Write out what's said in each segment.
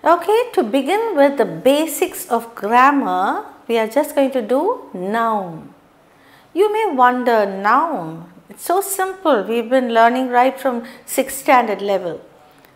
Okay, to begin with the basics of grammar, we are just going to do noun. You may wonder, noun, it's so simple, we've been learning right from 6th standard level.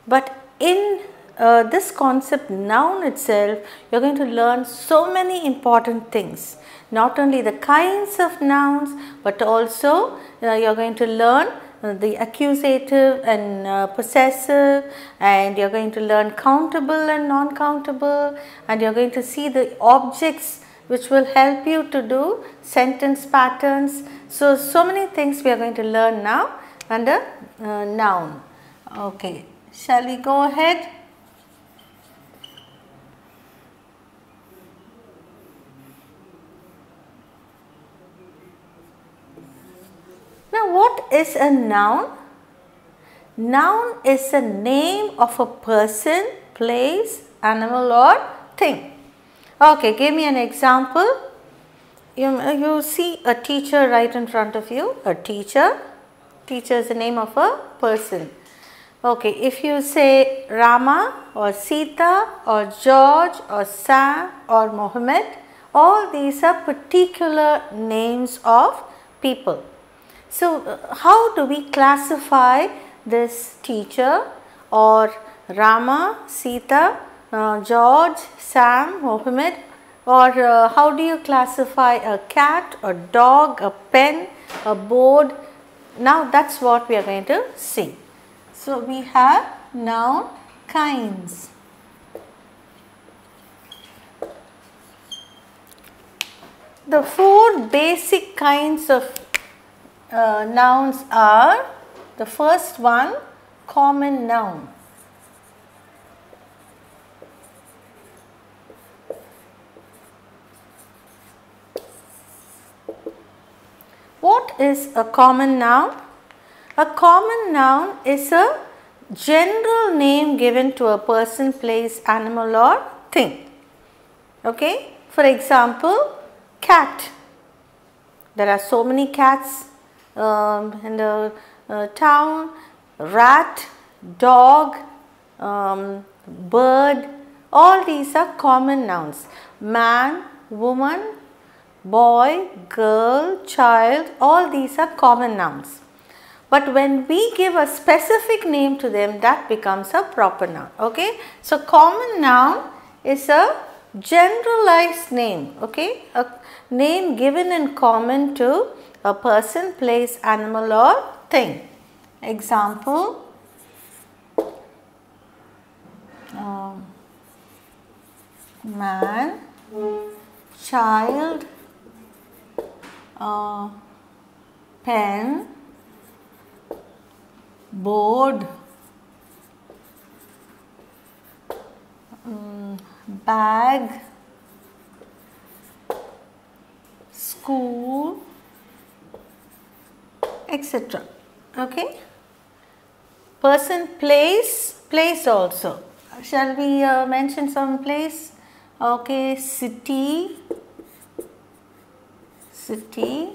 But in this concept noun itself, you're going to learn so many important things. Not only the kinds of nouns, but also you're going to learn the accusative and possessive, and you're going to learn countable and non-countable, and you're going to see the objects which will help you to do sentence patterns. So many things we are going to learn now under noun. Okay, shall we go ahead? Now, what is a noun? Noun is a name of a person, place, animal or thing. Okay, give me an example. You see a teacher right in front of you, a teacher. Teacher is the name of a person. Okay, if you say Rama or Sita or George or Sam or Mohammed, all these are particular names of people. So, how do we classify this teacher or Rama, Sita, George, Sam, Mohammed, or how do you classify a cat, a dog, a pen, a board? Now, that is what we are going to see. So, we have noun kinds. The 4 basic kinds of nouns are, the first one, common noun. What is a common noun? A common noun is a general name given to a person, place, animal or thing. Okay? For example, cat. There are so many cats in the town. Rat, dog, bird, all these are common nouns. Man, woman, boy, girl, child, all these are common nouns. But when we give a specific name to them, that becomes a proper noun. Okay? So, common noun is a generalized name. Okay? A name given in common to a person, place, animal or thing. Example, man, child, pen, board, bag, school, etc. Okay. Person, place, place also. Shall we mention some place? Okay, city, city,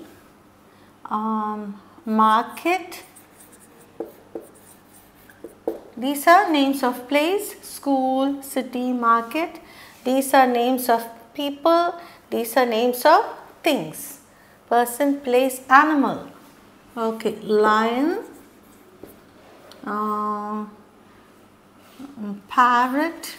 market. These are names of place, school, city, market. These are names of people. These are names of things. Person, place, animal. Okay, lion, parrot,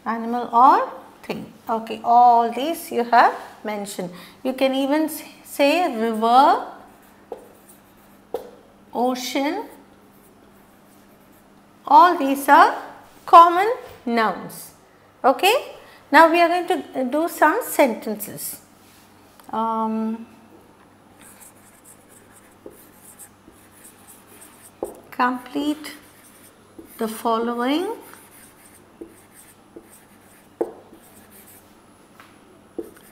animal or thing. Okay, all these you have mentioned. You can even say river, ocean, all these are common nouns. Okay. Now, we are going to do some sentences. Complete the following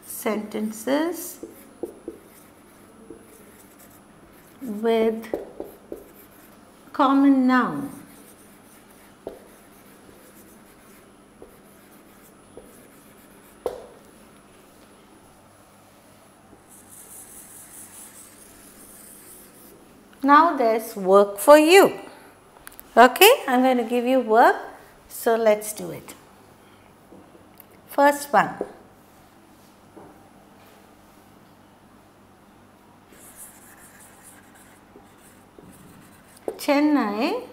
sentences with common noun. Now, there is work for you. Okay, I am going to give you work. So let's do it. First one. Chennai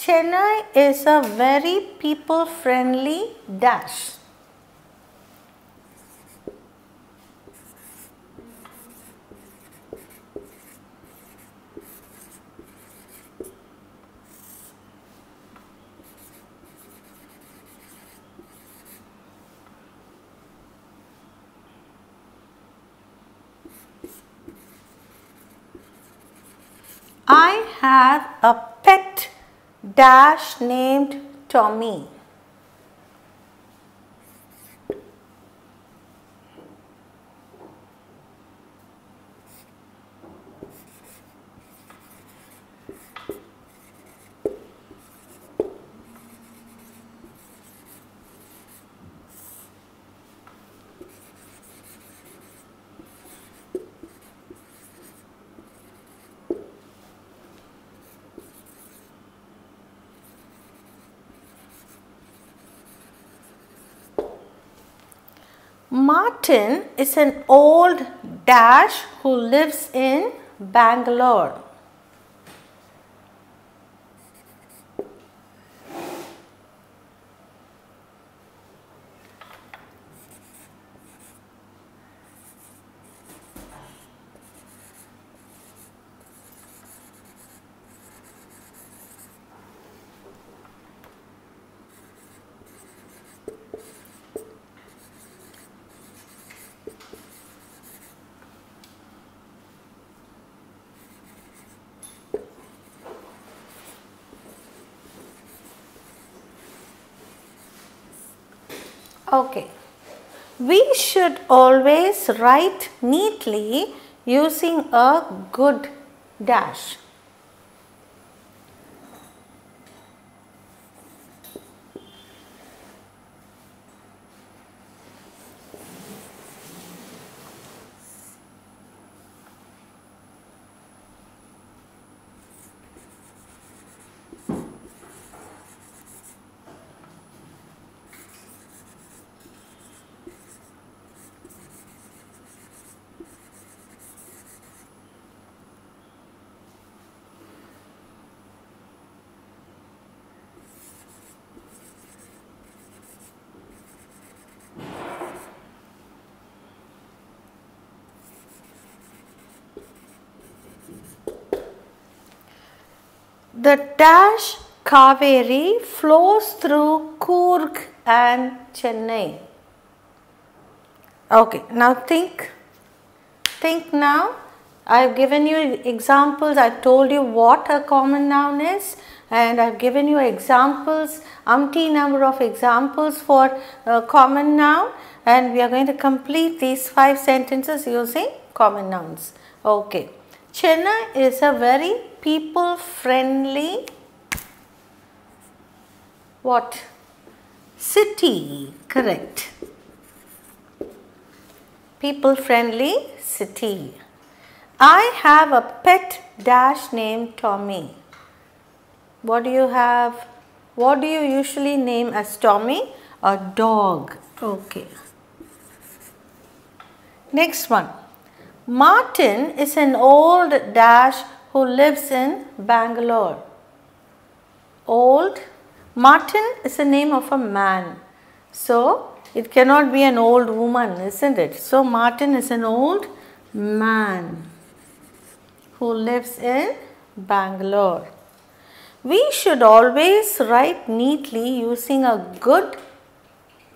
Chennai is a very people friendly dash. I have a pet dash named Tommy. Martin is an old dash who lives in Bangalore. Okay, we should always write neatly using a good dash. The dash Kaveri flows through Coorg and Chennai. Okay, now think now. I have given you examples. I have told you what a common noun is, and I have given you examples, umpteen number of examples for a common noun, and we are going to complete these 5 sentences using common nouns. Okay. Chennai is a very people friendly what? City, correct. People friendly city. I have a pet dash named Tommy. What do you have? What do you usually name as Tommy? A dog. Okay. Next one. Martin is an old dash who lives in Bangalore. Old. Martin is the name of a man. So, it cannot be an old woman, isn't it? So, Martin is an old man who lives in Bangalore. We should always write neatly using a good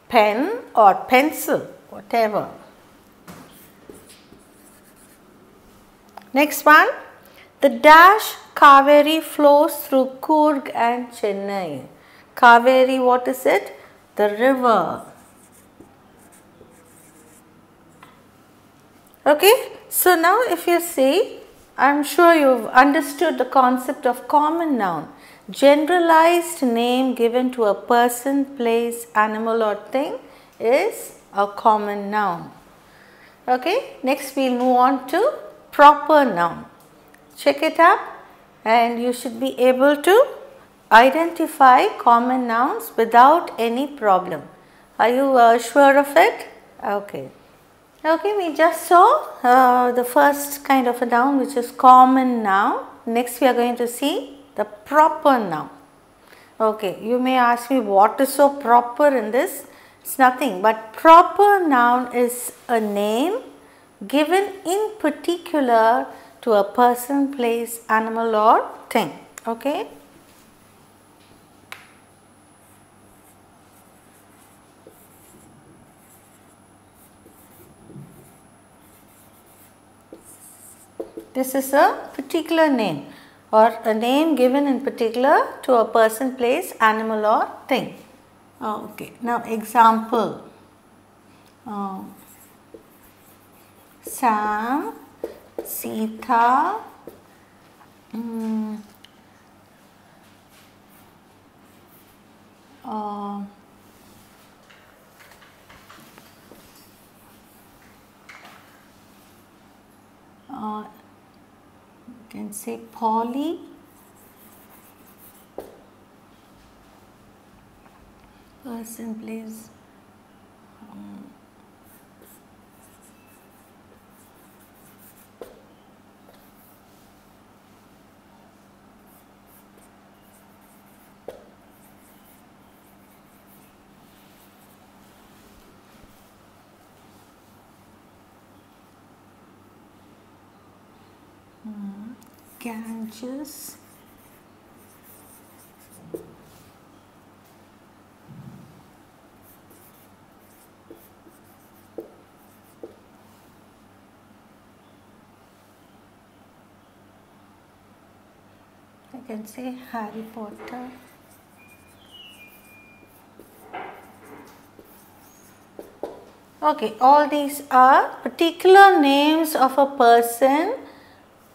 pen or pencil, whatever. Next one. The dash Kaveri flows through Coorg and Chennai. Kaveri, what is it? The river. Okay, so now if you see, I am sure you have understood the concept of common noun. Generalized name given to a person, place, animal or thing is a common noun. Okay, next we will move on to proper noun. Check it up and you should be able to identify common nouns without any problem. Are you sure of it? Okay. Okay, we just saw the first kind of a noun, which is common noun. Next we are going to see the proper noun. Okay, you may ask me what is so proper in this? It's nothing but proper noun is a name given in particular to a person, place, animal or thing. Okay. This is a particular name or a name given in particular to a person, place, animal or thing. Okay. Now example. Sam, Sita, you can say Polly, person, place, Ganges, I can say Harry Potter, okay, all these are particular names of a person,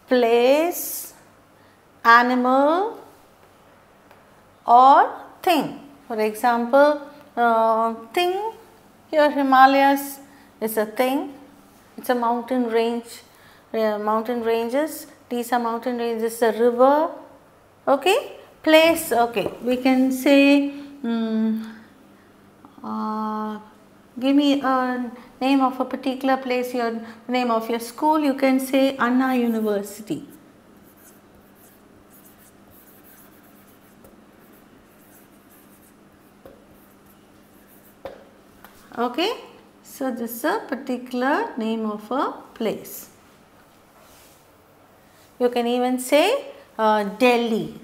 place, animal or thing. For example, thing, here Himalayas is a thing, it's a mountain range, mountain ranges, these are mountain ranges, a river, okay. Place, okay, we can say, give me a name of a particular place, your name of your school, you can say Anna University. Okay, so this is a particular name of a place. You can even say Delhi.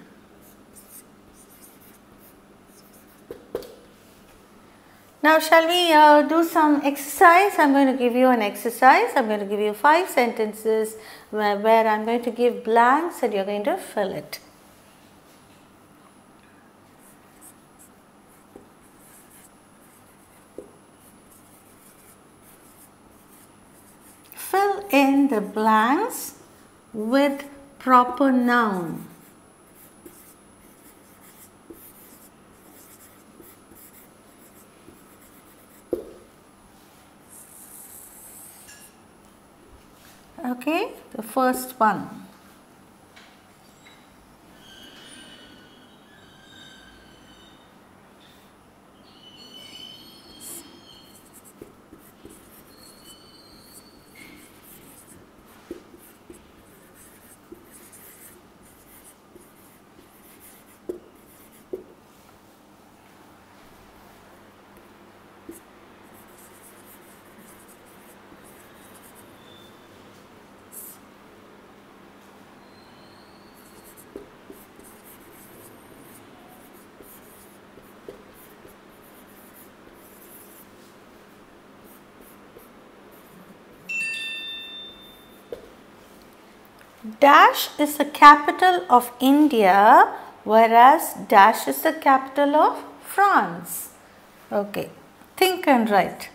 Now shall we do some exercise? I am going to give you an exercise. I am going to give you 5 sentences where I am going to give blanks and you are going to fill it. Fill in the blanks with proper noun. Okay, the first one. Dash is the capital of India, whereas Dash is the capital of France. Okay, think and write.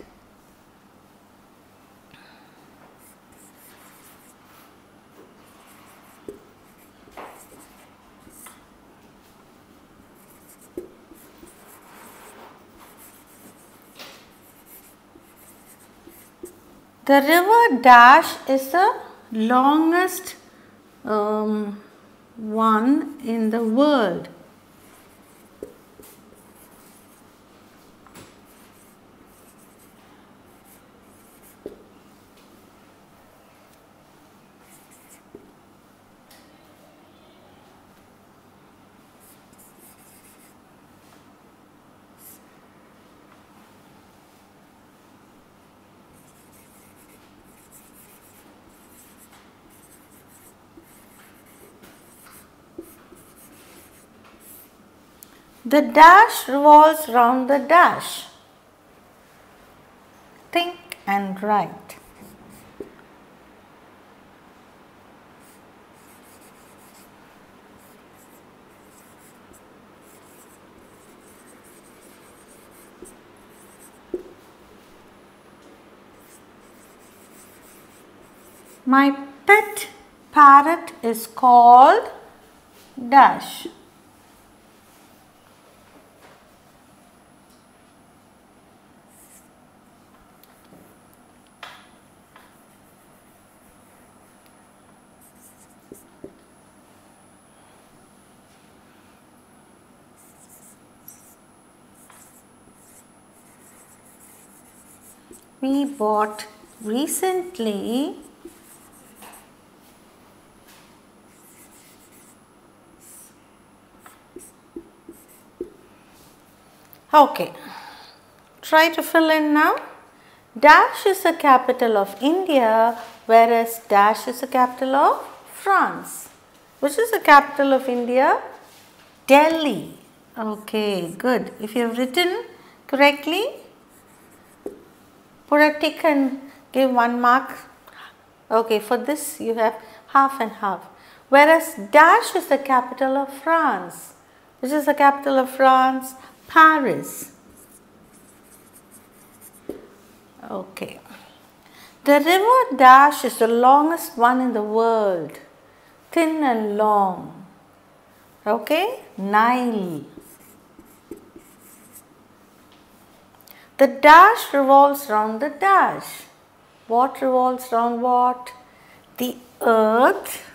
The river dash is the longest one in the world. The dash revolves round the dash. Think and write. My pet parrot is called dash. We bought recently okay, try to fill in now. Dash is the capital of India, whereas dash is the capital of France. Which is the capital of India? Delhi. Okay, good. If you have written correctly, put a tick and give 1 mark. Okay, for this you have half and half. Whereas dash is the capital of France. Which is the capital of France? Paris. Okay. The river dash is the longest one in the world. Thin and long. Okay. Nile. The dash revolves round the dash. What revolves round what? The earth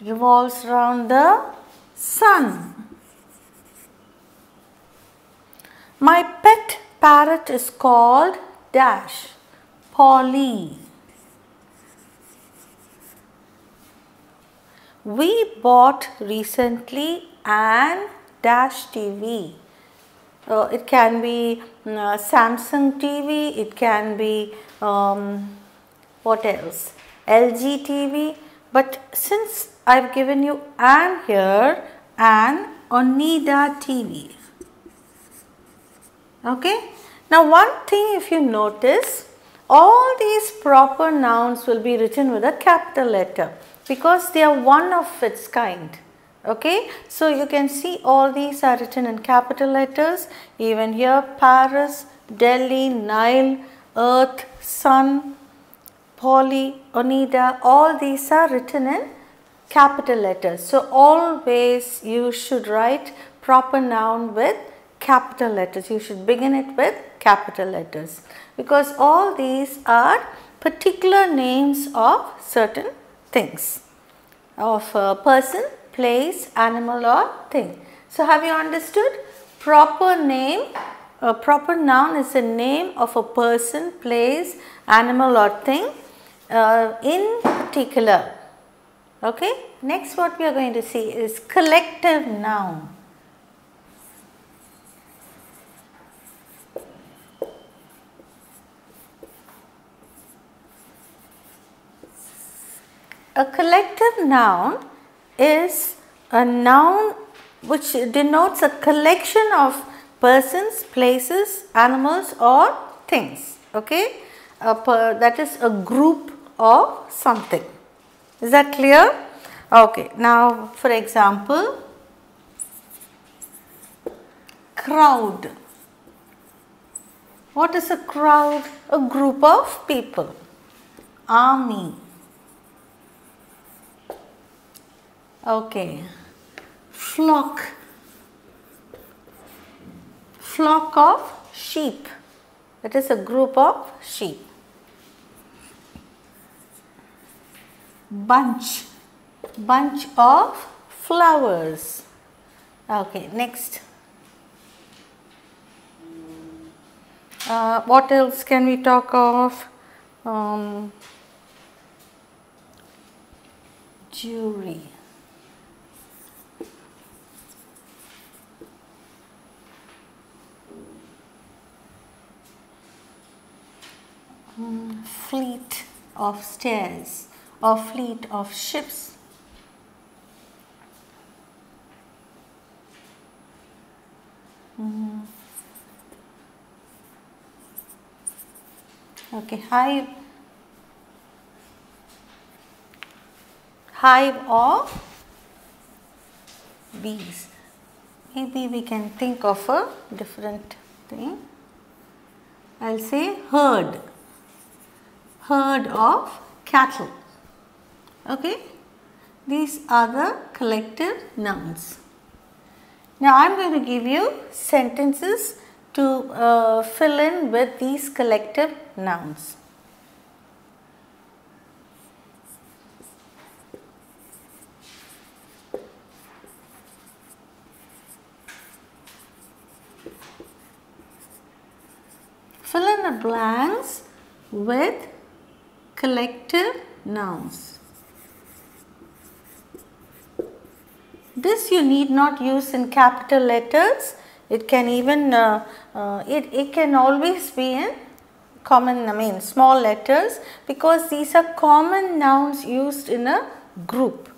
revolves round the sun. My pet parrot is called dash. Polly. We bought recently an dash TV. It can be Samsung TV, it can be what else? LG TV. But since I've given you an here, an Oneida TV. Okay. Now one thing, if you notice, all these proper nouns will be written with a capital letter because they are one of its kind. Okay. So you can see all these are written in capital letters. Even here, Paris, Delhi, Nile, Earth, Sun, Polly, Oneida, all these are written in capital letters. So always you should write proper noun with capital letters. You should begin it with capital letters because all these are particular names of certain things, of a person, place, animal or thing. So have you understood? Proper name, a proper noun is a name of a person, place, animal or thing in particular. Okay. Next what we are going to see is collective noun. A collective noun is a noun which denotes a collection of persons, places, animals or things. Okay. That is a group of something. Is that clear? Okay. Now for example, crowd. What is a crowd? A group of people. Army. Okay. Flock. Flock of sheep. That is a group of sheep. Bunch, bunch of flowers. Okay, next. What else can we talk of? Jury. Fleet of stairs or fleet of ships. Okay, hive. Hive of bees. Maybe we can think of a different thing. I'll say herd. Herd of cattle. Okay, these are the collective nouns. Now I am going to give you sentences to fill in with these collective nouns. Fill in the blanks with collective nouns. This you need not use in capital letters. It can even it can always be in small letters, because these are common nouns used in a group.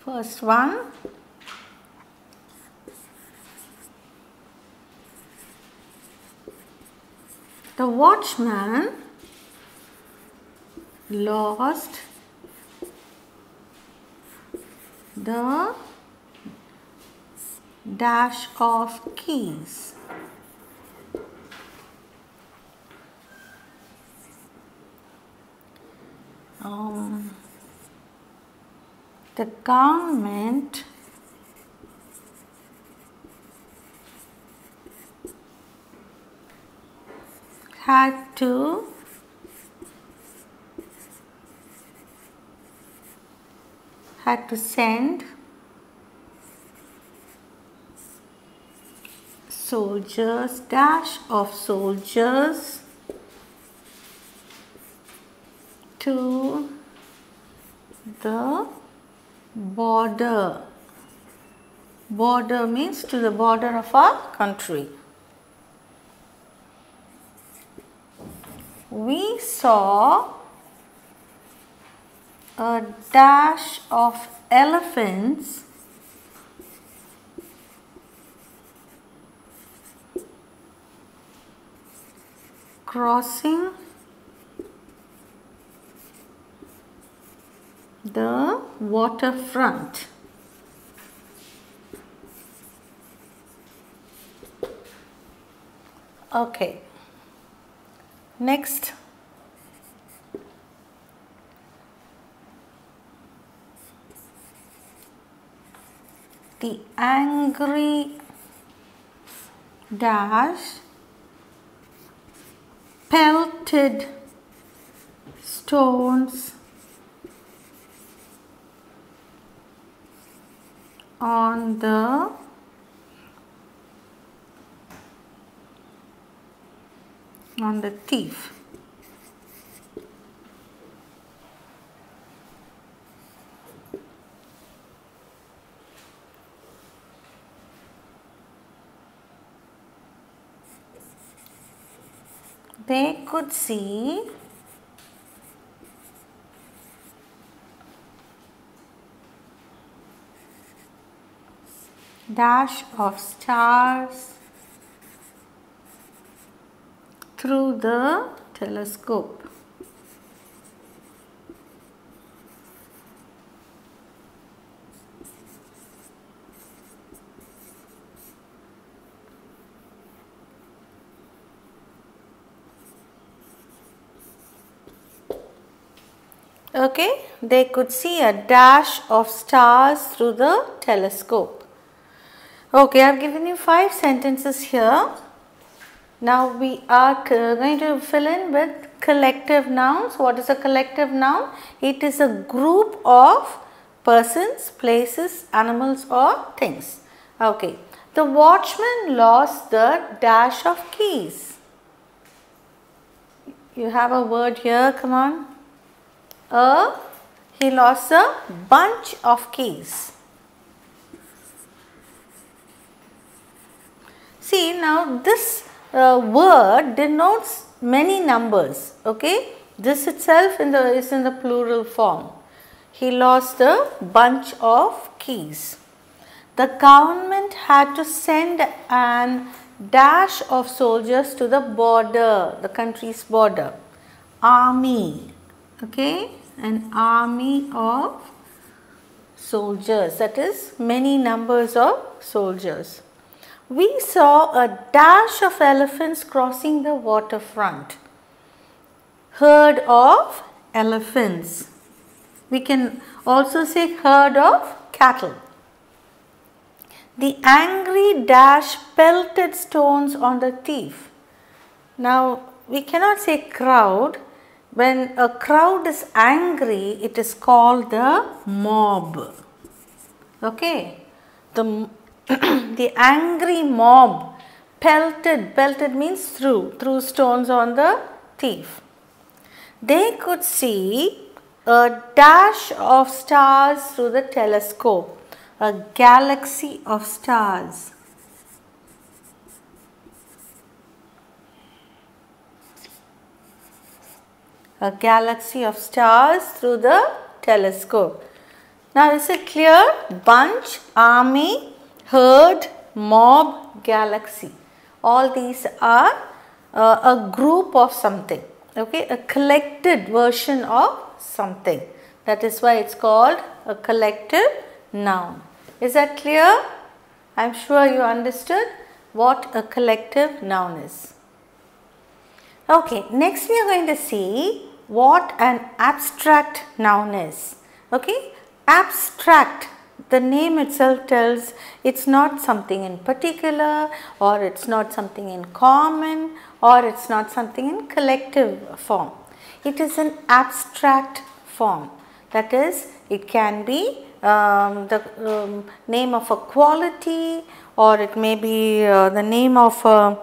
First one, the watchman lost the dash of keys. The government had to send soldiers, dash of soldiers, to the border. Border means to the border of our country. We saw a dash of elephants crossing the waterfront. Okay. Next. The angry dash pelted stones on the thief. They could see dash of stars through the telescope. Okay, they could see a dash of stars through the telescope. Okay, I have given you 5 sentences here. Now we are going to fill in with collective nouns. What is a collective noun? It is a group of persons, places, animals or things. Okay, the watchman lost the dash of keys. You have a word here, come on. He lost a bunch of keys. See, now this word denotes many numbers. Okay, this itself is in the plural form. He lost a bunch of keys. The government had to send an dash of soldiers to the border, the country's border. Army, okay, an army of soldiers, that is many numbers of soldiers. We saw a dash of elephants crossing the waterfront. Herd of elephants. We can also say herd of cattle. The angry dash pelted stones on the thief. Now, we cannot say crowd. When a crowd is angry, it is called the mob. Okay. The angry mob pelted means threw stones on the thief. They could see a dash of stars through the telescope, a galaxy of stars. A galaxy of stars through the telescope. Now, is it clear? Bunch, army, herd, mob, galaxy. All these are a group of something. Okay, a collected version of something. That is why it's called a collective noun. Is that clear? I am sure you understood what a collective noun is. Okay, next we are going to see what an abstract noun is. Okay, abstract, the name itself tells it's not something in particular, or it's not something in common, or it's not something in collective form. It is an abstract form. That is, it can be the name of a quality, or it may be the name of a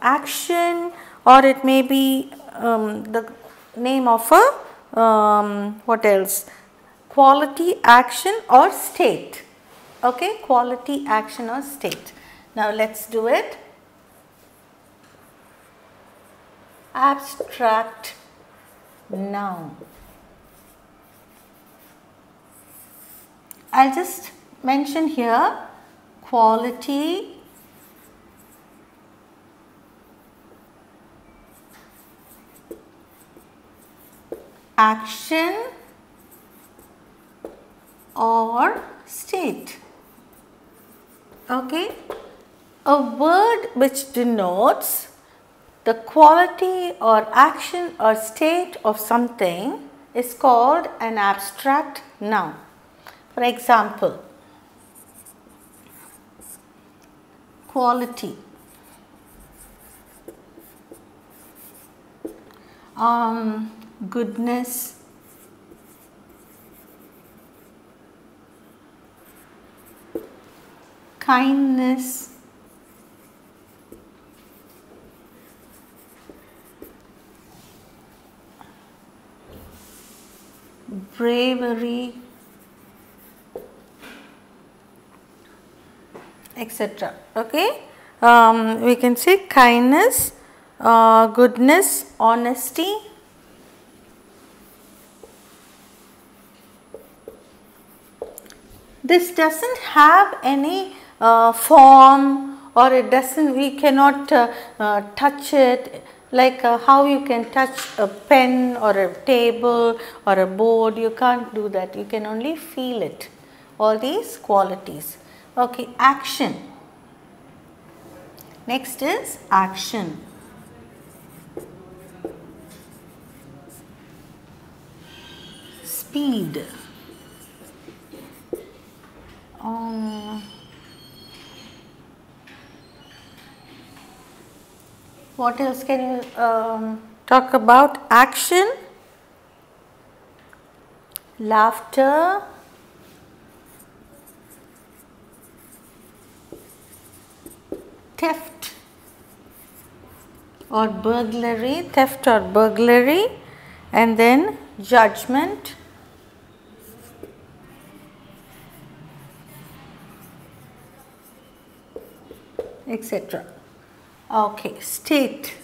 action, or it may be the name of a what else? Quality, action or state. Okay, quality, action or state. Now let's do it. Abstract noun. I'll just mention here quality, action or state. Okay, a word which denotes the quality or action or state of something is called an abstract noun. For example, quality. Goodness, kindness, bravery, etc. Okay, we can say kindness, goodness, honesty. This doesn't have any form, or it doesn't, we cannot touch it, like how you can touch a pen or a table or a board. You can't do that, you can only feel it, all these qualities. Okay, action. Next is action. speed. What else can you talk about? Action, laughter, theft or burglary, and then judgment, etc. Okay, state.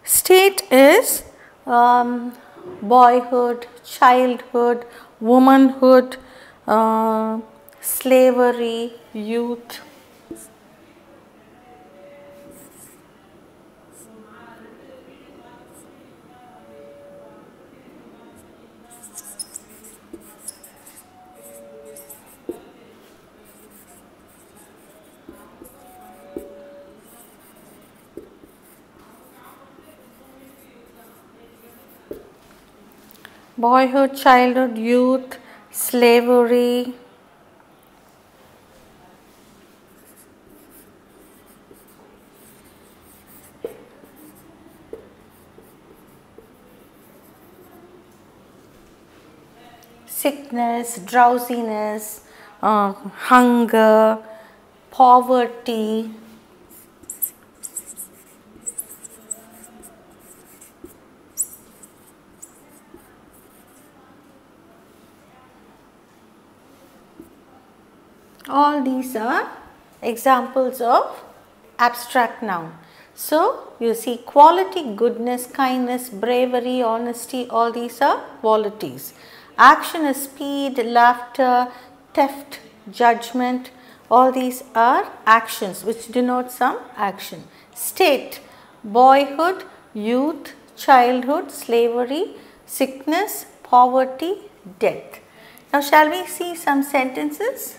State is boyhood, childhood, womanhood, slavery, youth. Boyhood, childhood, youth, slavery. Sickness, drowsiness, hunger, poverty. All these are examples of abstract noun. So, you see quality, goodness, kindness, bravery, honesty, all these are qualities. Action is speed, laughter, theft, judgment, all these are actions which denote some action. State, boyhood, youth, childhood, slavery, sickness, poverty, death. Now, shall we see some sentences?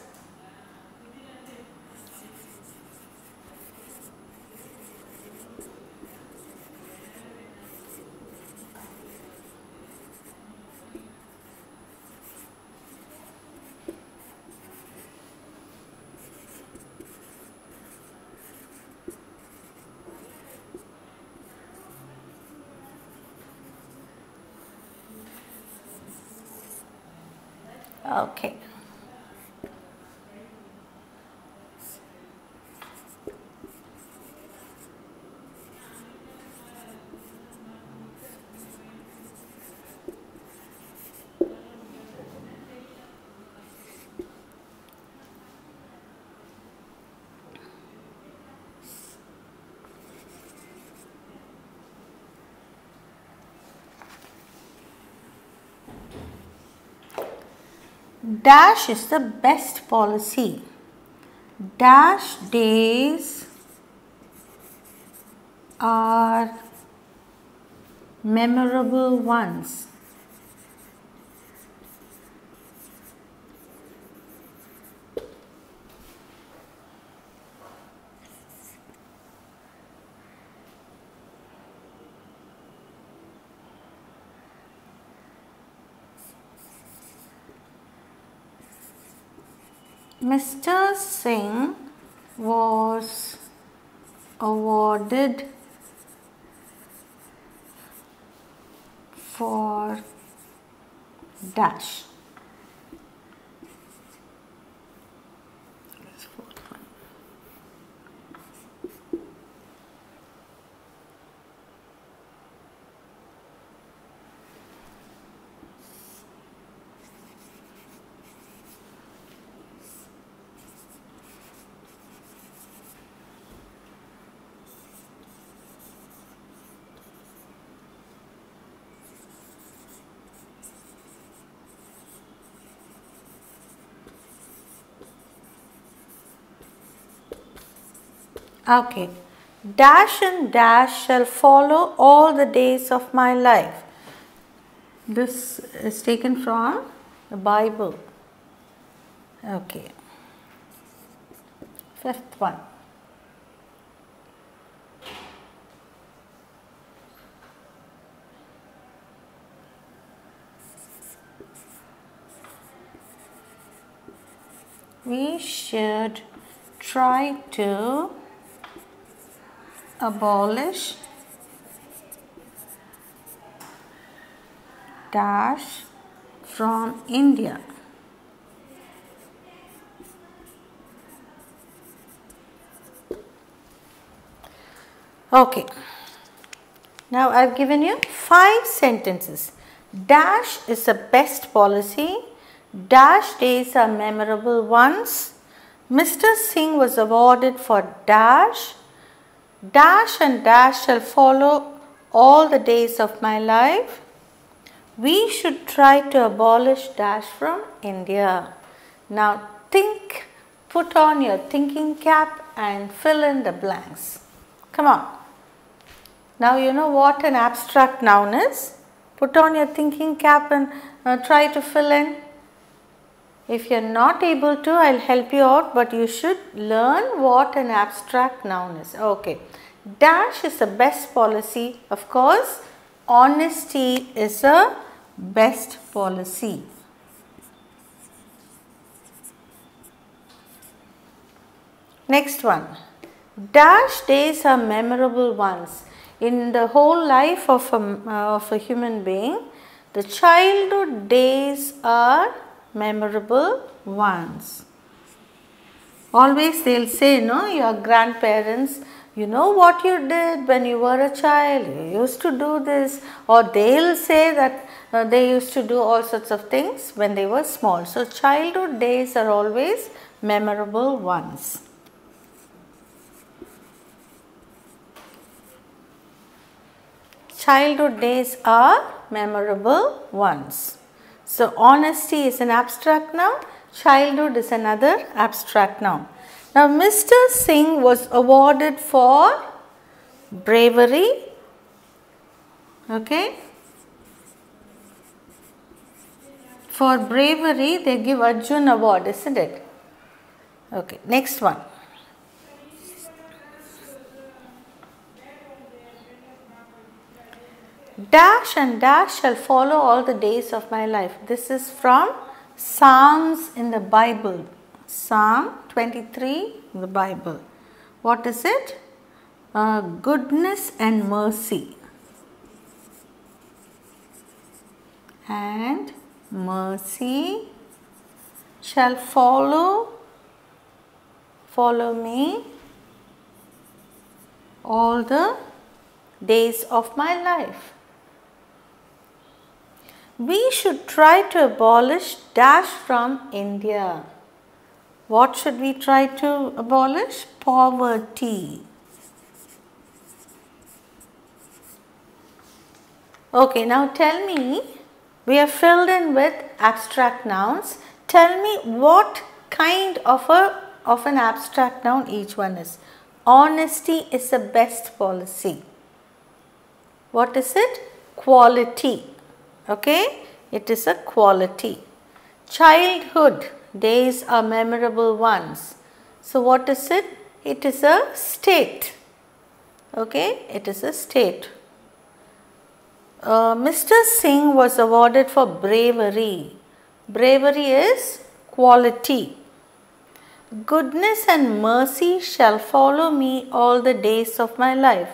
Okay. Dash is the best policy. Dash days are memorable ones. Mr. Singh was awarded for dash. Okay. Dash and dash shall follow all the days of my life. This is taken from the Bible. Okay. Fifth one. we should try to abolish dash from India. Okay. Now I have given you 5 sentences. Dash is the best policy. Dash days are memorable ones. Mr. Singh was awarded for dash. Dash and dash shall follow all the days of my life. We should try to abolish dash from India. Now think, put on your thinking cap and fill in the blanks. Come on. Now you know what an abstract noun is. Put on your thinking cap and try to fill in. If you are not able to, I will help you out, but you should learn what an abstract noun is. Okay. Dash is the best policy. Of course, honesty is a best policy. Next one. Dash days are memorable ones. In the whole life of a human being, the childhood days are memorable ones. Always they will say, no, your grandparents, you know what you did when you were a child, you used to do this, or they will say that they used to do all sorts of things when they were small. So childhood days are always memorable ones. Childhood days are memorable ones. So honesty is an abstract noun, childhood is another abstract noun. Now Mr. Singh was awarded for bravery. Okay. For bravery they give Arjun award, isn't it? Okay, next one. Dash and dash shall follow all the days of my life. This is from Psalms in the Bible. Psalm 23 in the Bible. What is it? Goodness and mercy. And mercy shall follow me all the days of my life. We should try to abolish dash from India. What should we try to abolish? Poverty. Okay, now tell me, we are filled in with abstract nouns. Tell me what kind of an abstract noun each one is. Honesty is the best policy. What is it? Quality. Okay, it is a quality. Childhood days are memorable ones. So what is it? It is a state. Okay, it is a state. Mr. Singh was awarded for bravery. Bravery is quality. Goodness and mercy shall follow me all the days of my life.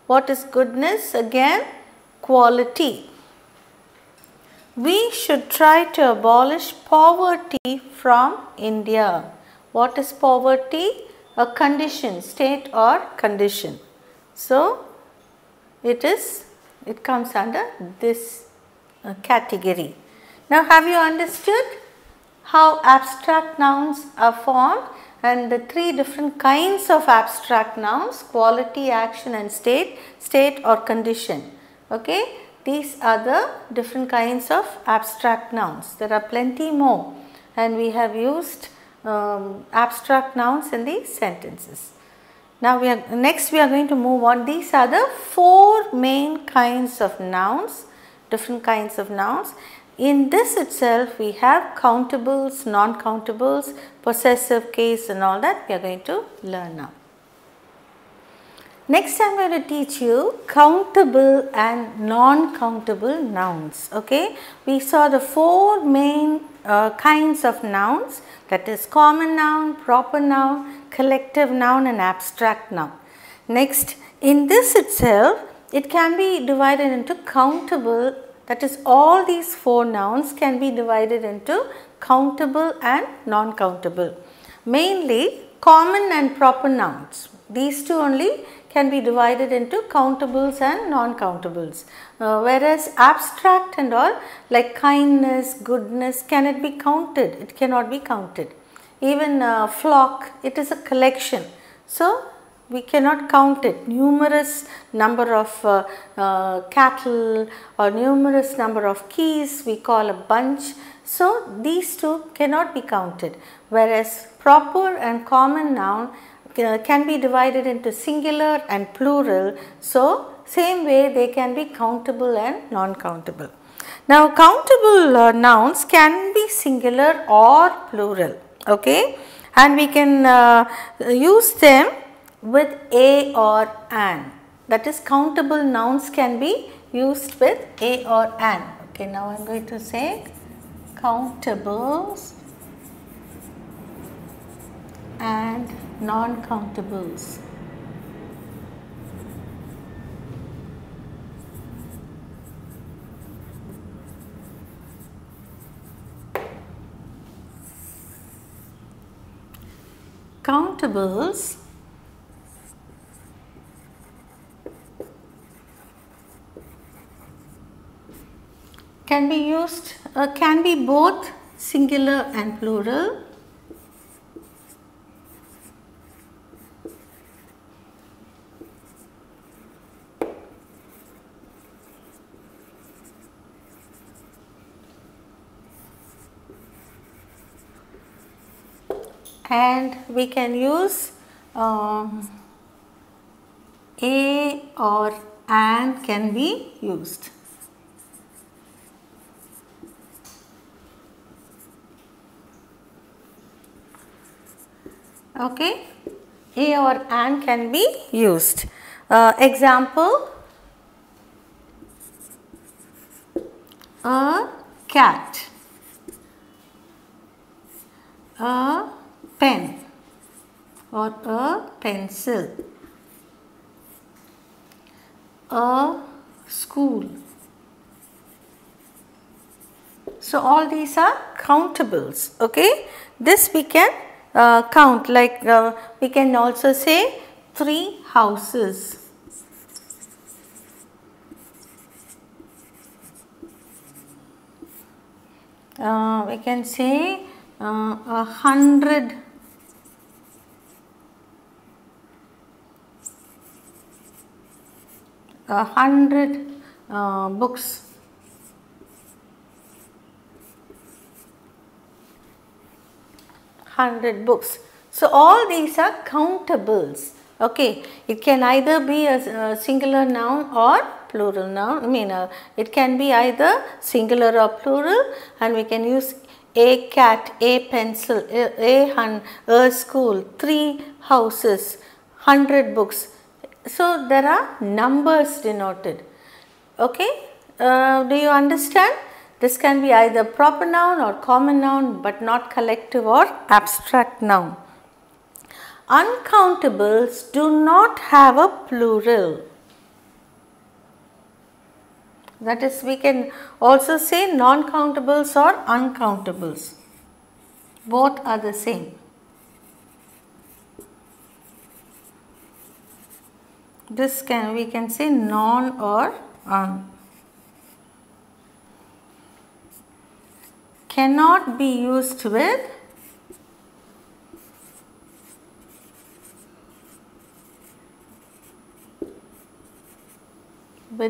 What is goodness? Again, quality. We should try to abolish poverty from India. What is poverty? A condition, state or condition. So, it comes under this category. Now, have you understood how abstract nouns are formed and the 3 different kinds of abstract nouns: quality, action and state or condition. Okay. These are the different kinds of abstract nouns. There are plenty more and we have used abstract nouns in these sentences. Now next we are going to move on. These are the 4 main kinds of nouns, different kinds of nouns. In this itself we have countables, non-countables, possessive case and all that we are going to learn now. Next I am going to teach you countable and non-countable nouns. Okay, we saw the four main kinds of nouns, that is common noun, proper noun, collective noun and abstract noun. Next, in this itself, it can be divided into countable, that is all these four nouns can be divided into countable and non-countable. Mainly common and proper nouns, these two only can be divided into countables and non-countables, whereas abstract and all like kindness, goodness, can it be counted? It cannot be counted. Even flock, it is a collection, so we cannot count it. Numerous number of cattle or numerous number of keys we call a bunch, so these two cannot be counted, whereas proper and common noun can be divided into singular and plural, so same way they can be countable and non-countable. Now countable nouns can be singular or plural, okay, and we can use them with a or an, that is countable nouns can be used with a or an. Okay, now I am going to say countables and non-countables. Countables can be used, can be both singular and plural. And we can use a or an can be used. Okay, a or an can be used. Example, a cat, a pen or a pencil, a school. So all these are countables. Okay, this we can count, like we can also say 3 houses. We can say 100 books. So all these are countables. Okay, it can either be a singular noun or plural noun. I mean, it can be either singular or plural, and we can use a cat, a pencil, a school, 3 houses, 100 books. So there are numbers denoted. Okay, do you understand? This can be either proper noun or common noun, but not collective or abstract noun. Uncountables do not have a plural. That is, we can also say non-countables or uncountables. Both are the same. This we can say non or un. Cannot be used with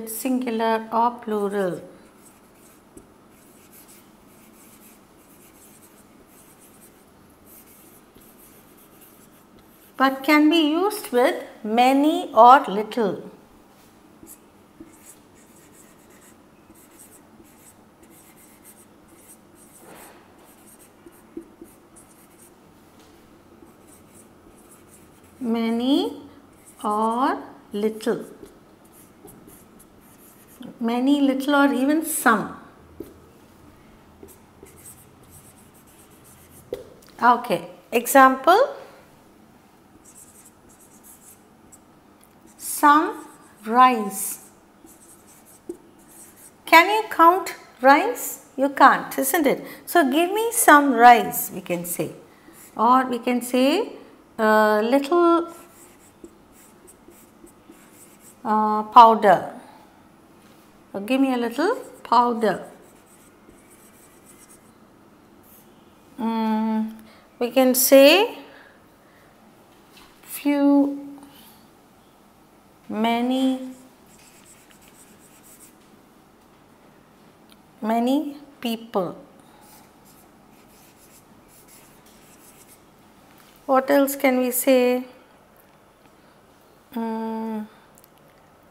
singular or plural. But can be used with many or little. Many or little. Many, little, or even some. Okay, example. Some rice. Can you count rice? You can't, isn't it? So give me some rice, we can say. Or we can say little powder. So give me a little powder. We can say few, many people. What else can we say?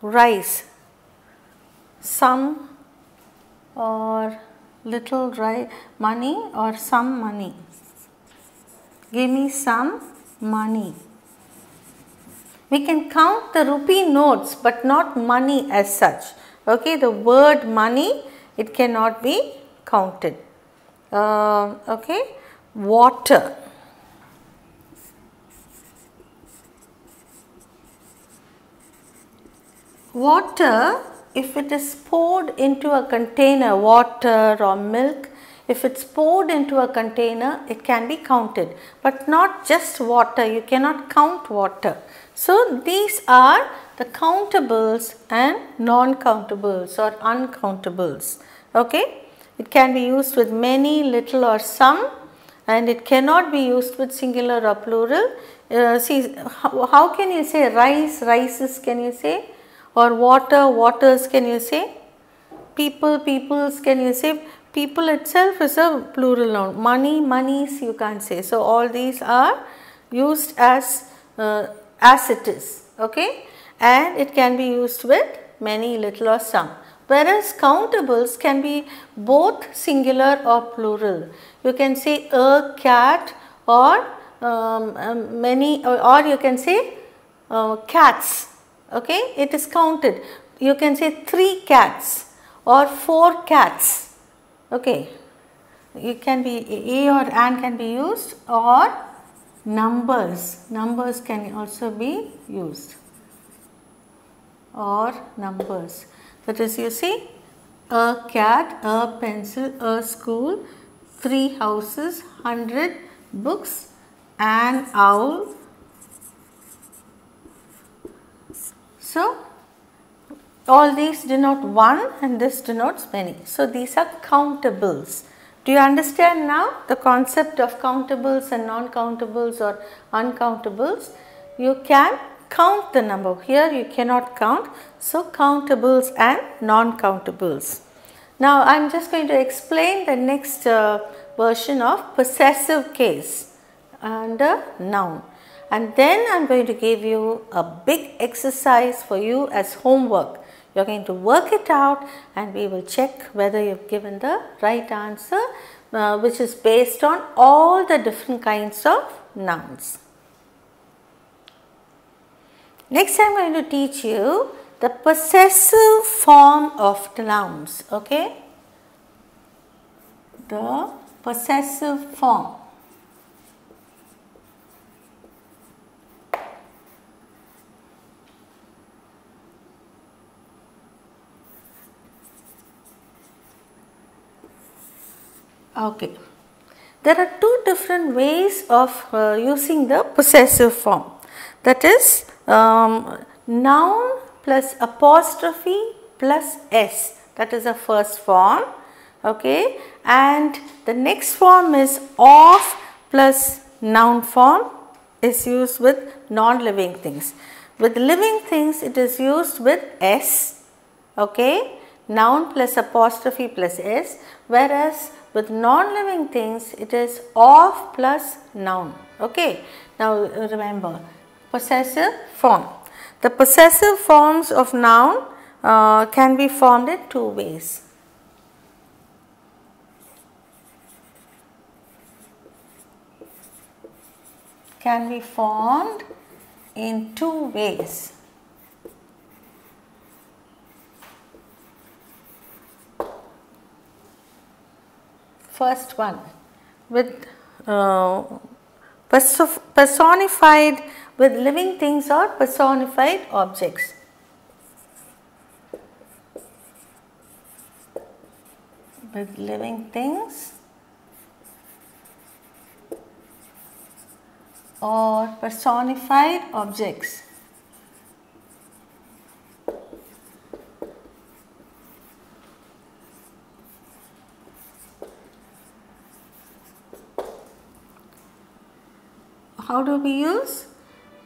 Rice. Some or little rice, money or some money. Give me some money. We can count the rupee notes but not money as such. Okay, the word money, it cannot be counted. Okay, water. Water, if it is poured into a container, water or milk, if it's poured into a container, it can be counted, but not just water. You cannot count water. So these are the countables and non-countables or uncountables. Okay, it can be used with many, little, or some, and it cannot be used with singular or plural. See, how can you say rice, rices can you say, or water, waters can you say, people, peoples can you say. People itself is a plural noun. Money, monies you can't say. So all these are used as it is. Okay, and it can be used with many, little, or some. Whereas countables can be both singular or plural. You can say a cat or many, or you can say cats. Okay, it is counted. You can say 3 cats or 4 cats. Okay, it can be a or an can be used, or numbers. Numbers can also be used, or numbers. That is, you see, a cat, a pencil, a school, 3 houses, 100 books, an owl. So all these denote one and this denotes many. So these are countables. Do you understand now the concept of countables and non-countables or uncountables? You can count the number. Here you cannot count. So countables and non-countables. Now I am just going to explain the next version of possessive case under noun. And then I am going to give you a big exercise for you as homework. You are going to work it out and we will check whether you have given the right answer, which is based on all the different kinds of nouns. Next I am going to teach you the possessive form of the nouns. Okay? The possessive form. Okay. There are 2 different ways of using the possessive form. That is noun plus apostrophe plus s. That is the first form. Okay. And the next form is of plus noun form is used with non-living things. With living things it is used with s. Okay. Noun plus apostrophe plus s. Whereas with non-living things it is of plus noun. Okay. Now remember, possessive form. The possessive forms of noun can be formed in 2 ways. Can be formed in 2 ways. first one with personified with living things or personified objects. With living things or personified objects. How do we use?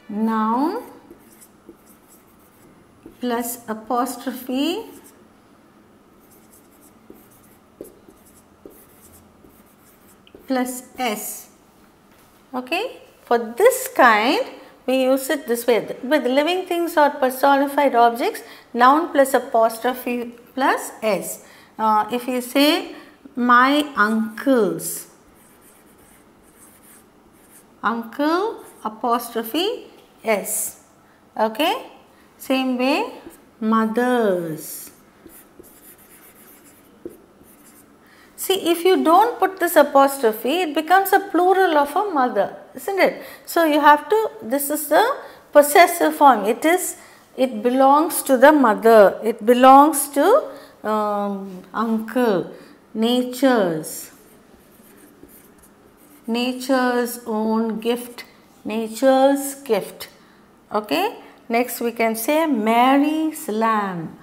Noun plus apostrophe plus s. Okay, for this kind we use it this way. With living things or personified objects, noun plus apostrophe plus s. If you say my uncles, uncle apostrophe s. Okay, same way mothers. See, if you don't put this apostrophe, it becomes a plural of a mother, isn't it? So you have to, this is the possessive form. It belongs to the mother. It belongs to uncle, nature's own gift, nature's gift. Okay. Next we can say Mary's lamb.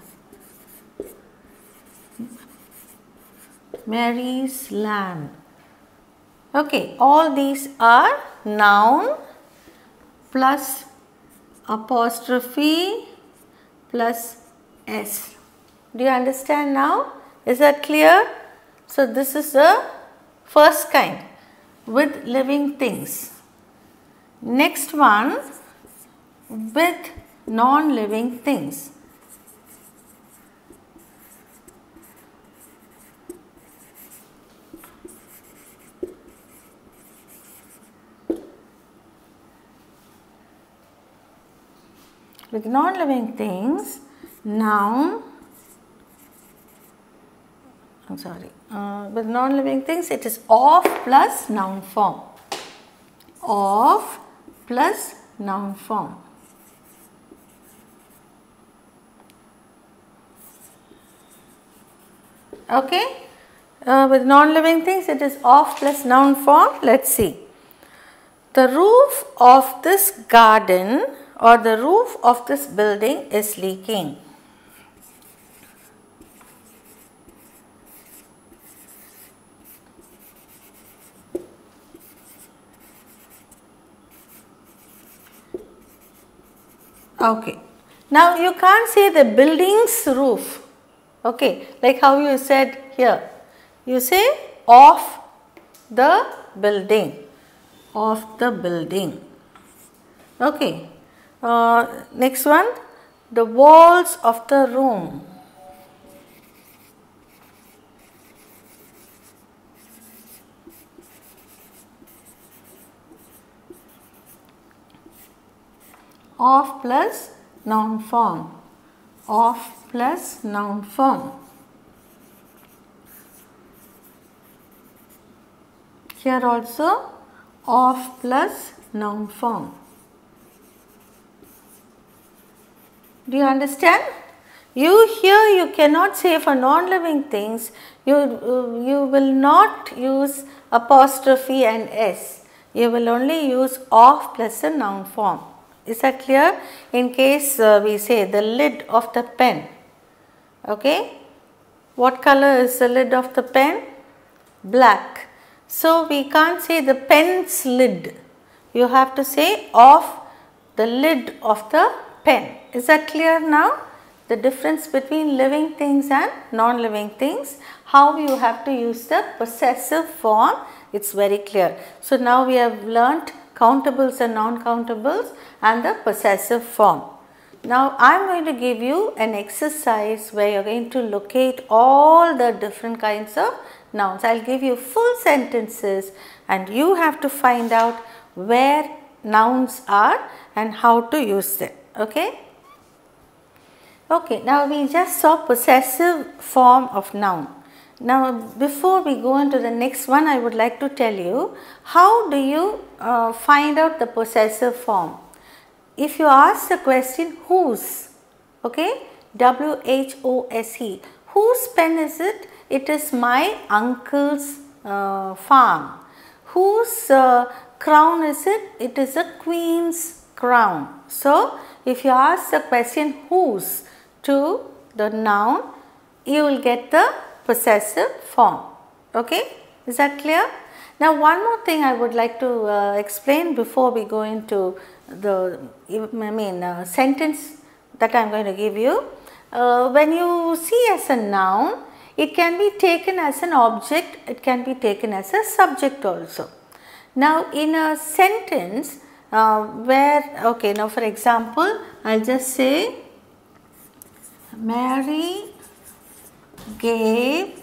Mary's lamb. Okay, all these are noun plus apostrophe plus s. Do you understand now? Is that clear? So this is the first kind, with living things. Next one, with non-living things. With non-living things, noun, with non-living things it is of plus noun form. Of plus noun form. Okay, with non-living things it is of plus noun form. Let's see. The roof of this garden or the roof of this building is leaking. Okay, now you can't say the building's roof. Okay, like how you said here, you say of the building, of the building. Okay. Next one, the walls of the room. Of plus noun form. Of plus noun form. Here also of plus noun form. Do you understand? You cannot say for non-living things, you will not use apostrophe and s. You will only use of plus a noun form. Is that clear? In case we say the lid of the pen. Okay. What color is the lid of the pen? Black. So we can't say the pen's lid. You have to say of the lid of the pen. Is that clear now? The difference between living things and non-living things, how you have to use the possessive form, it's very clear. So now we have learnt countables and non-countables and the possessive form. Now I am going to give you an exercise where you are going to locate all the different kinds of nouns. I will give you full sentences and you have to find out where nouns are and how to use them. Okay? Okay, now we just saw possessive form of noun. Now, before we go into the next one, I would like to tell you how do you find out the possessive form. If you ask the question whose, okay, WHOSE, whose pen is it? It is my uncle's farm. Whose crown is it? It is a queen's crown. So, if you ask the question whose to the noun, you will get the possessive form. Okay, is that clear? Now, one more thing I would like to explain before we go into the sentence that I am going to give you. When you see as a noun, it can be taken as an object, it can be taken as a subject also. Now, in a sentence now for example, I will just say Mary gave,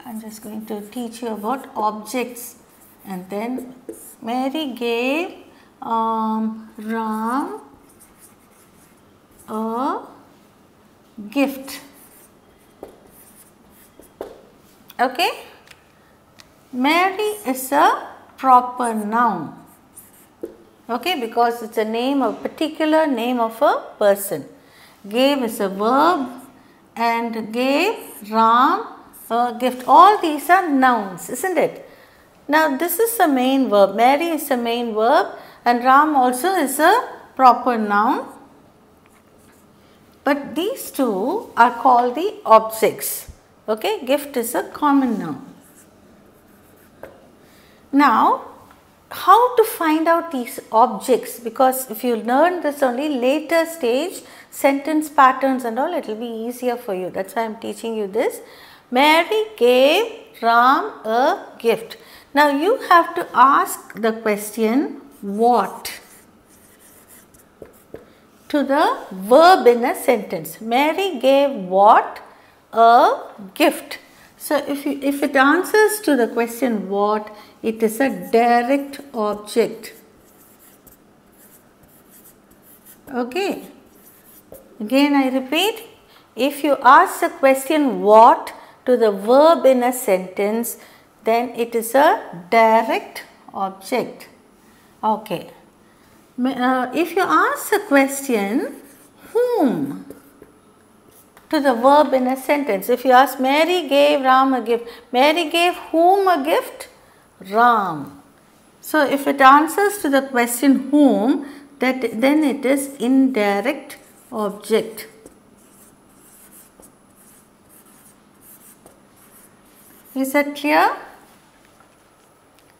I am just going to teach you about objects, and then Mary gave Ram a gift. Okay, Mary is a proper noun. Okay, because it is a name, a particular name of a person. Gave is a verb and gave Ram a gift. All these are nouns, isn't it? Now, this is the main verb. Mary is the main verb and Ram also is a proper noun. But these two are called the objects. Okay, gift is a common noun. Now, how to find out these objects? Because if you learn this only later stage, sentence patterns and all, it will be easier for you. That is why I am teaching you this. Mary gave Ram a gift. Now, you have to ask the question what to the verb in a sentence. Mary gave what? A gift. So, if it answers to the question what, it is a direct object. Okay. Again I repeat, if you ask the question what to the verb in a sentence, then it is a direct object. Okay. If you ask the question whom to the verb in a sentence, if you ask Mary gave Ram a gift, Mary gave whom a gift? Ram. So, if it answers to the question whom, then it is indirect object. Is that clear?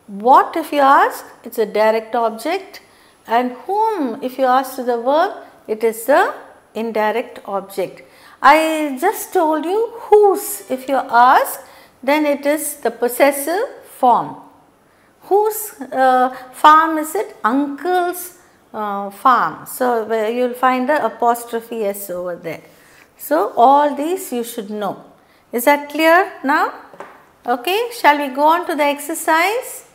What if you ask, it is a direct object, and whom if you ask to the verb, it is the indirect object. I just told you whose if you ask, then it is the possessive form. Whose farm is it? Uncle's farm. So, you will find the apostrophe S over there. So, all these you should know. Is that clear now? Okay. Shall we go on to the exercise?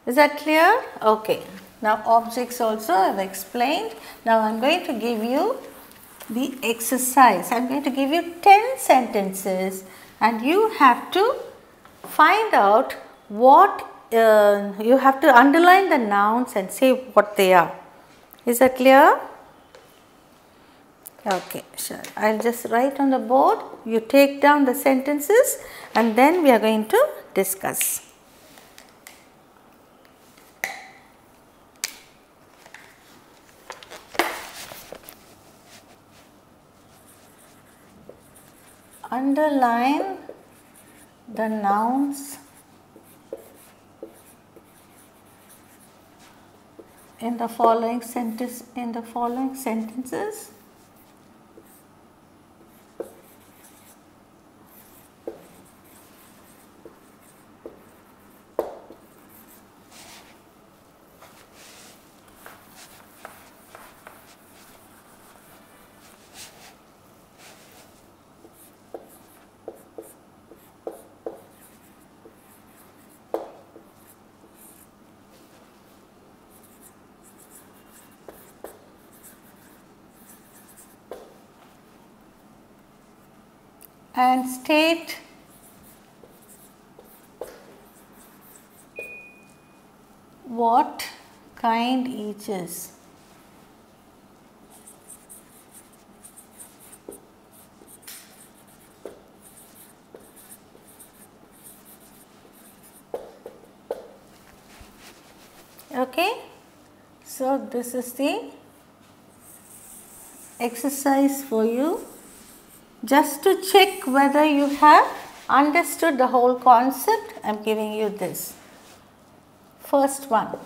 Is that clear? Okay. Now, objects also I have explained. Now, I am going to give you the exercise. I am going to give you 10 sentences and you have to find out what you have to underline the nouns and say what they are. Is that clear? Okay, sure. I will just write on the board. You take down the sentences and then we are going to discuss. Underline the nouns in the following sentences. and state what kind each is. Okay, so this is the exercise for you, just to check whether you have understood the whole concept. I am giving you this. First one.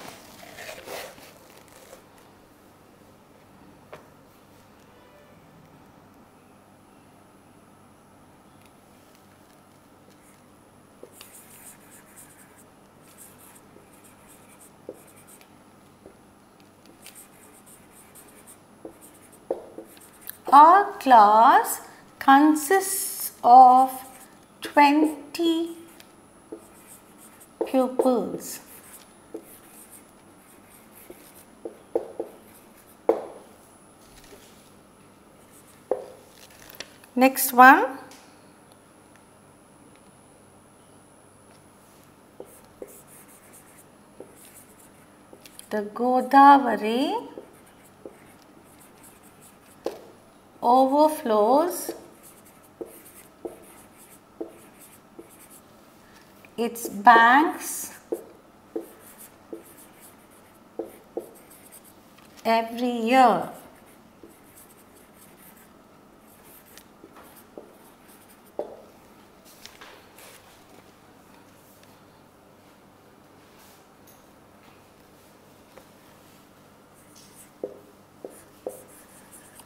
Our class consists of 20 pupils. Next one. The Godavari overflows its banks every year.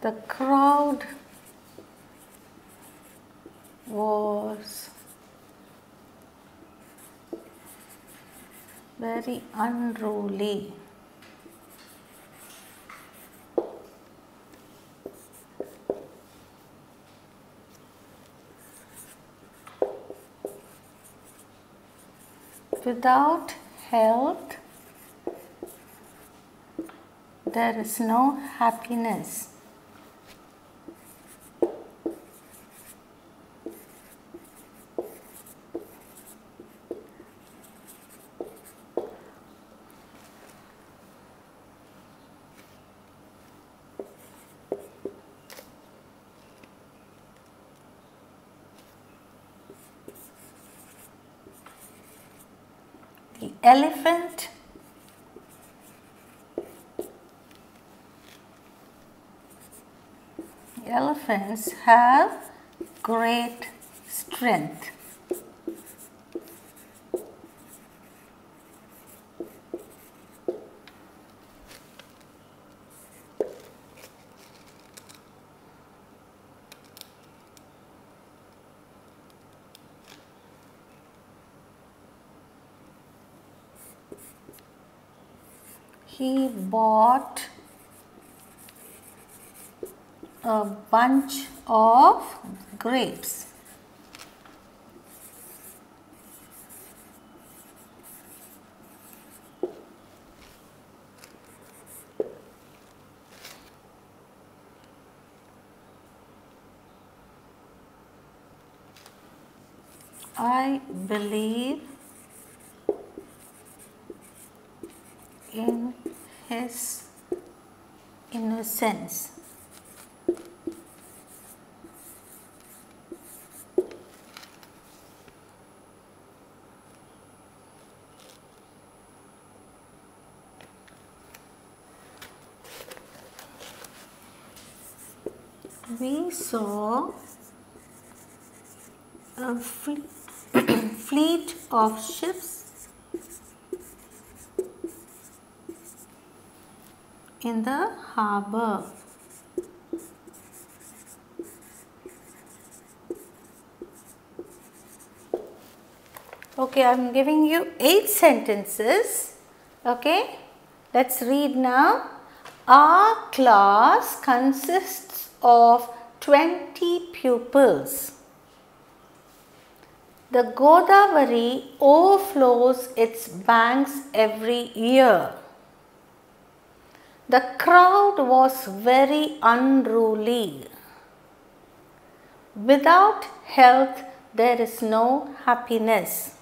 The crowd was very unruly. Without health, there is no happiness. The elephants have great strength. He bought a bunch of grapes. I believe in his innocence. We saw a fleet of ships in the harbor. Okay, I am giving you 8 sentences. Okay, let's read now. Our class consists of 20 pupils. The Godavari overflows its banks every year. The crowd was very unruly. Without health, there is no happiness.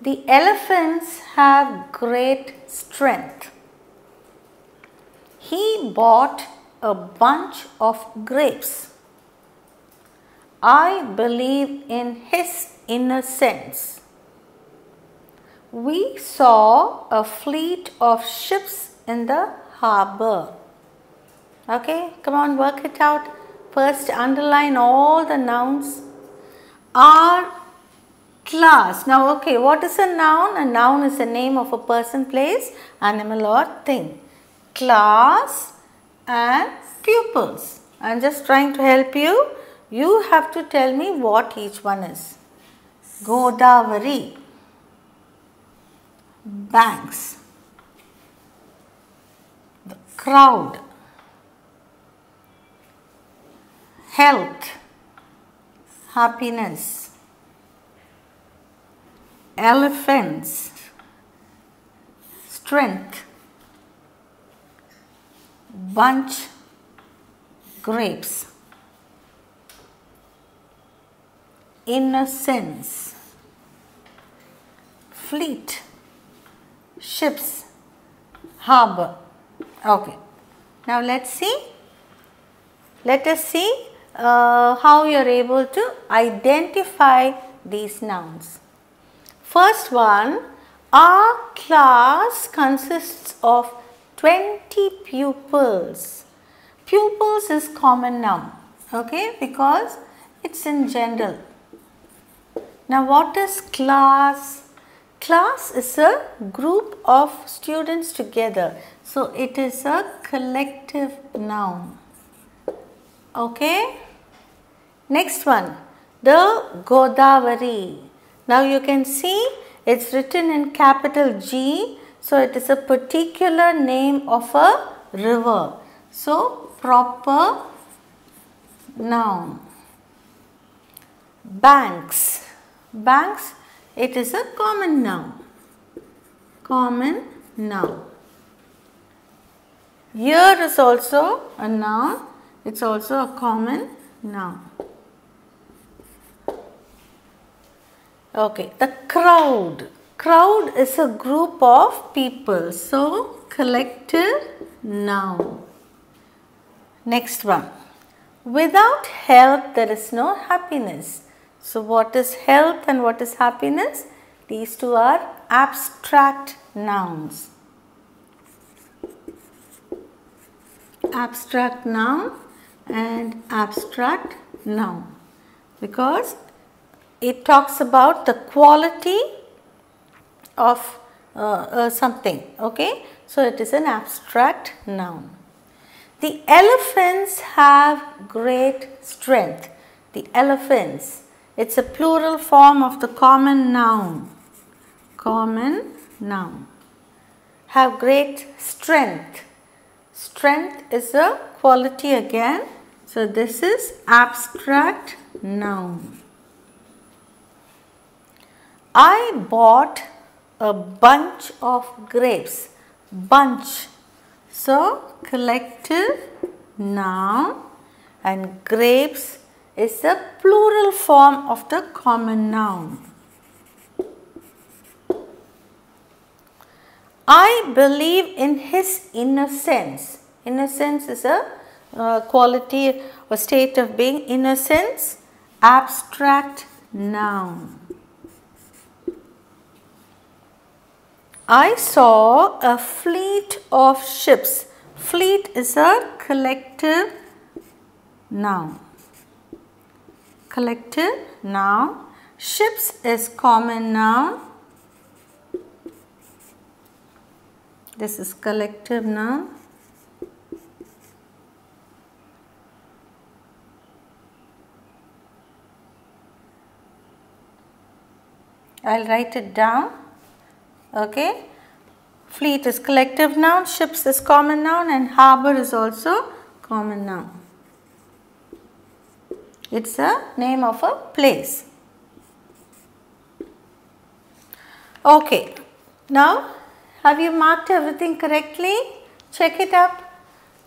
The elephants have great strength. He bought a bunch of grapes. I believe in his innocence. We saw a fleet of ships in the harbor. Okay, come on, work it out. First, underline all the nouns. Our class. Now, okay, what is a noun? A noun is the name of a person, place, animal or thing. Class and pupils. I am just trying to help you. You have to tell me what each one is. Godavari, banks, the crowd, health, happiness, elephants, strength, bunch, grapes, innocence, fleet, ships, harbor. Okay. Now let us see how you are able to identify these nouns. First one, our class consists of 20 pupils. Pupils is common noun, okay, because it's in general. Now what is class? Class is a group of students together. So it is a collective noun. Okay. Next one, the Godavari. Now you can see it's written in capital G. So it is a particular name of a river. So proper noun. Banks. Banks, it is a common noun. Common noun. Year is also a noun. It's also a common noun. Okay, the crowd. Crowd is a group of people. So, collective noun. Next one. Without health, there is no happiness. So, what is health and what is happiness? These two are abstract nouns. Abstract noun and abstract noun, because it talks about the quality of something. Okay, so it is an abstract noun. The elephants have great strength. The elephants, it's a plural form of the common noun. Common noun. Have great strength. Strength is a quality again. So this is abstract noun. I bought a bunch of grapes. Bunch. So collective noun, and grapes is the plural form of the common noun. I believe in his innocence. Innocence is a quality or state of being. Innocence, abstract noun. I saw a fleet of ships. Fleet is a collective noun. Collective noun. Ships is common noun. This is collective noun. I'll write it down. Okay. Fleet is collective noun, ships is common noun, and harbor is also common noun. It's a name of a place. Okay. Now, have you marked everything correctly? Check it up.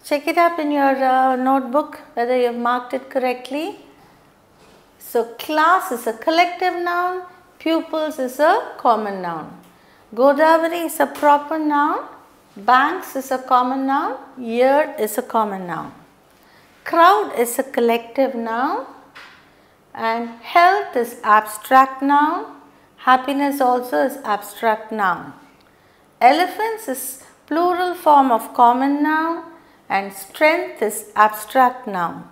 Check it up in your notebook whether you have marked it correctly. So, class is a collective noun, pupils is a common noun. Godavari is a proper noun, banks is a common noun, year is a common noun. Crowd is a collective noun and health is abstract noun, happiness also is abstract noun. Elephants is plural form of common noun and strength is abstract noun.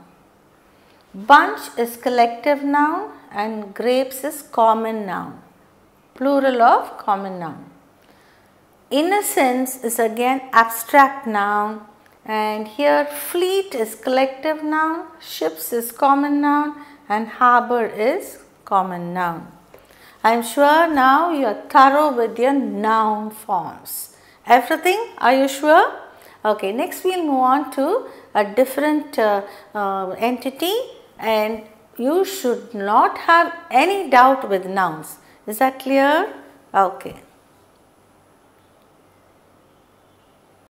Bunch is collective noun and grapes is common noun, plural of common noun. Innocence is again abstract noun and here fleet is collective noun, ships is common noun and harbour is common noun. I am sure now you are thorough with your noun forms. Everything? Are you sure? Okay, next we will move on to a different entity and you should not have any doubt with nouns. Is that clear? Okay.